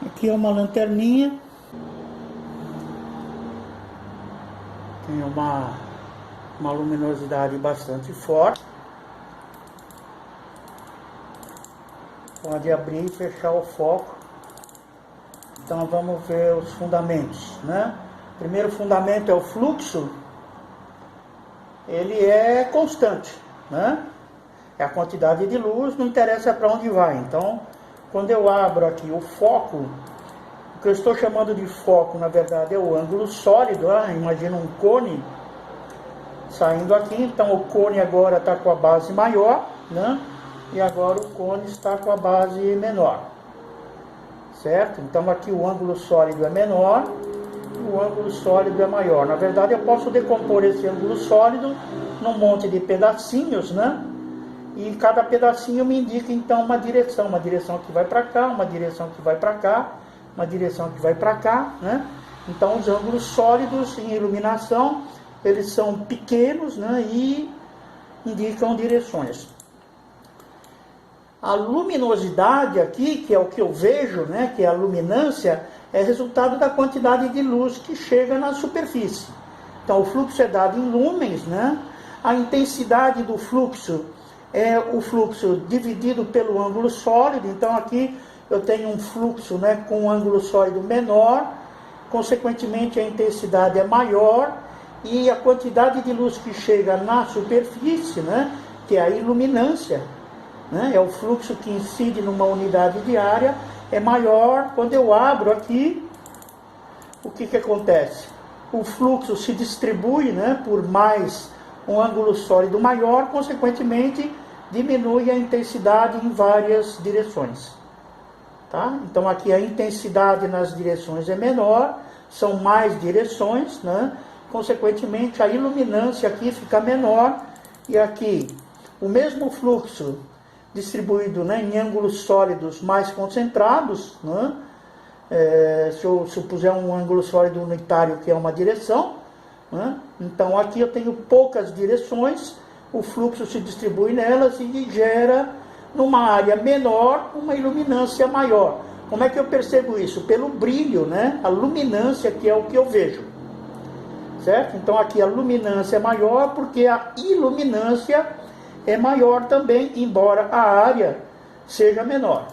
Aqui é uma lanterninha. Tem uma luminosidade bastante forte. Pode abrir e fechar o foco. Então vamos ver os fundamentos, né? O primeiro fundamento é o fluxo. Ele é constante, né? É a quantidade de luz, não interessa para onde vai. Então, quando eu abro aqui o foco, o que eu estou chamando de foco, na verdade, é o ângulo sólido. Imagina um cone saindo aqui. Então, o cone agora está com a base maior, né? E agora o cone está com a base menor, certo? Então, aqui o ângulo sólido é menor, o ângulo sólido é maior. Na verdade, eu posso decompor esse ângulo sólido num monte de pedacinhos, né? E cada pedacinho me indica então uma direção que vai para cá, uma direção que vai para cá, uma direção que vai para cá, né? Então os ângulos sólidos em iluminação, eles são pequenos, né? E indicam direções. A luminosidade aqui, que é o que eu vejo, né? Que é a luminância, é resultado da quantidade de luz que chega na superfície. Então o fluxo é dado em lumens, né? A intensidade do fluxo é o fluxo dividido pelo ângulo sólido. Então aqui eu tenho um fluxo, né, com um ângulo sólido menor, consequentemente a intensidade é maior e a quantidade de luz que chega na superfície, né, que é a iluminância, né, é o fluxo que incide numa unidade de área, é maior. Quando eu abro aqui, o que acontece? O fluxo se distribui, né, por mais um ângulo sólido maior, consequentemente diminui a intensidade em várias direções. Tá? Então aqui a intensidade nas direções é menor, são mais direções, né? Consequentemente a iluminância aqui fica menor, e aqui o mesmo fluxo distribuído, né, em ângulos sólidos mais concentrados, né? Se eu puser um ângulo sólido unitário que é uma direção, né? Então aqui eu tenho poucas direções, o fluxo se distribui nelas e gera numa área menor uma iluminância maior. Como é que eu percebo isso? Pelo brilho, né? A luminância, que é o que eu vejo, certo? Então aqui a luminância é maior porque a iluminância é maior também, embora a área seja menor.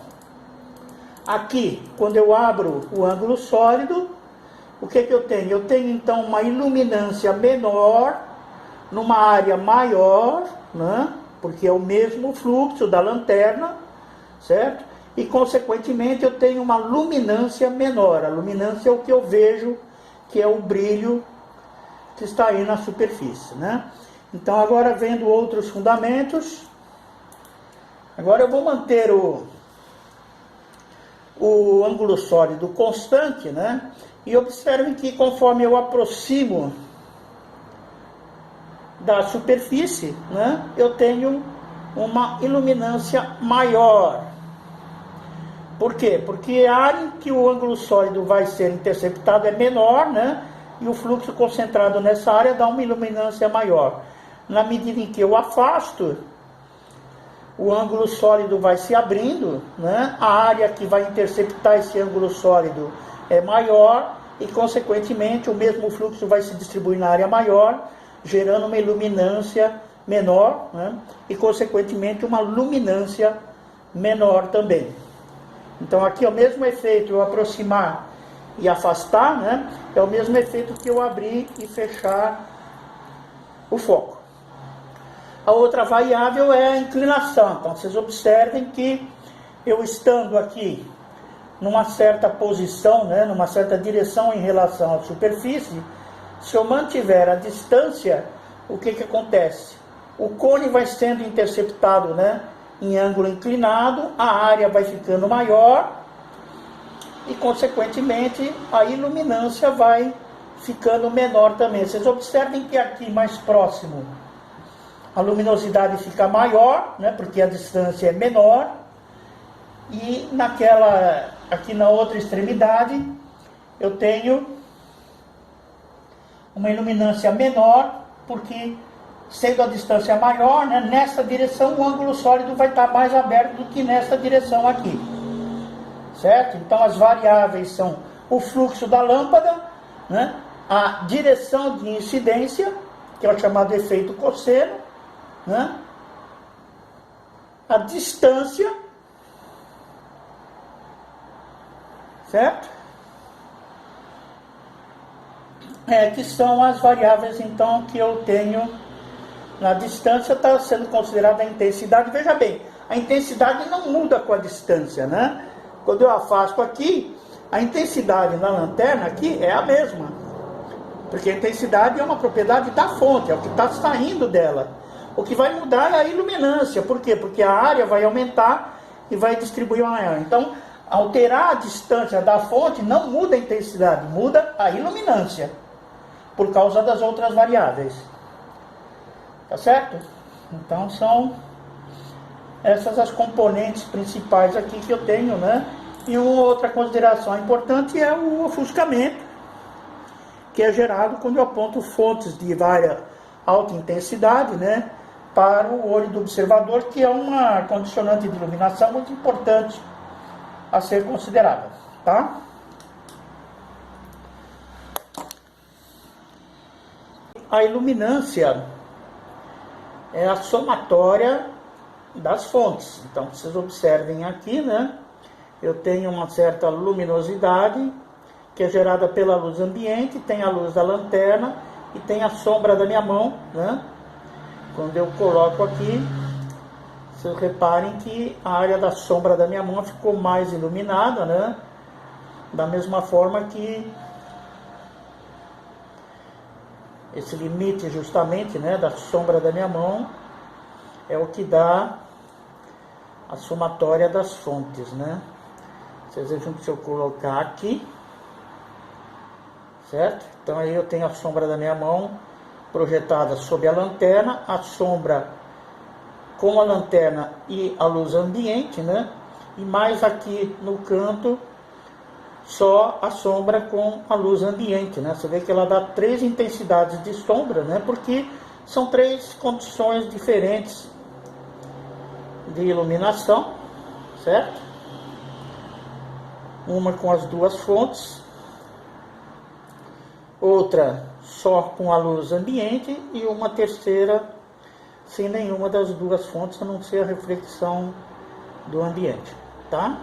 Aqui, quando eu abro o ângulo sólido, o que eu tenho? Eu tenho então uma iluminância menor numa área maior, né? Porque é o mesmo fluxo da lanterna, certo? E consequentemente eu tenho uma luminância menor. A luminância é o que eu vejo, que é o brilho que está aí na superfície, né? Então agora vendo outros fundamentos, agora eu vou manter o ângulo sólido constante, né? E observem que conforme eu aproximo da superfície, né, eu tenho uma iluminância maior. Por quê? Porque a área em que o ângulo sólido vai ser interceptado é menor, né, e o fluxo concentrado nessa área dá uma iluminância maior. Na medida em que eu afasto, o ângulo sólido vai se abrindo, né, a área que vai interceptar esse ângulo sólido é maior e, consequentemente, o mesmo fluxo vai se distribuir na área maior, gerando uma iluminância menor, né? E, consequentemente, uma luminância menor também. Então, aqui é o mesmo efeito eu aproximar e afastar, né? É o mesmo efeito que eu abrir e fechar o foco. A outra variável é a inclinação. Então, vocês observem que eu estando aqui numa certa posição, né, numa certa direção em relação à superfície, se eu mantiver a distância, o que acontece? O cone vai sendo interceptado, né, em ângulo inclinado, a área vai ficando maior e, consequentemente, a iluminância vai ficando menor também. Vocês observem que aqui mais próximo a luminosidade fica maior, né, porque a distância é menor, e aqui na outra extremidade eu tenho uma iluminância menor, porque sendo a distância maior, né, nessa direção o ângulo sólido vai estar mais aberto do que nessa direção aqui, certo? Então as variáveis são o fluxo da lâmpada, né? A direção de incidência, que é o chamado efeito cosseno, né? A distância, certo? Que são as variáveis, então, que eu tenho na distância. Está sendo considerada a intensidade. Veja bem, a intensidade não muda com a distância, né? Quando eu afasto aqui, a intensidade na lanterna aqui é a mesma, porque a intensidade é uma propriedade da fonte, é o que está saindo dela. O que vai mudar é a iluminância. Por quê? Porque a área vai aumentar e vai distribuir maior. Então, alterar a distância da fonte não muda a intensidade, muda a iluminância, por causa das outras variáveis. Tá certo? Então, são essas as componentes principais aqui que eu tenho, né? E uma outra consideração importante é o ofuscamento, que é gerado quando eu aponto fontes de várias alta intensidade, né, para o olho do observador, que é uma condicionante de iluminação muito importante a ser considerada, tá? A iluminância é a somatória das fontes. Então, vocês observem aqui, né? Eu tenho uma certa luminosidade que é gerada pela luz ambiente, tem a luz da lanterna e tem a sombra da minha mão, né? Quando eu coloco aqui, vocês reparem que a área da sombra da minha mão ficou mais iluminada, né? Da mesma forma que esse limite justamente, né, da sombra da minha mão é o que dá a somatória das fontes, né? Vocês vejam que se eu colocar aqui, certo? Então aí eu tenho a sombra da minha mão projetada sob a lanterna, a sombra com a lanterna e a luz ambiente, né? E mais aqui no canto, só a sombra com a luz ambiente, né? Você vê que ela dá 3 intensidades de sombra, né? Porque são 3 condições diferentes de iluminação, certo? Uma com as 2 fontes, outra só com a luz ambiente e uma terceira sem nenhuma das 2 fontes, a não ser a reflexão do ambiente, tá?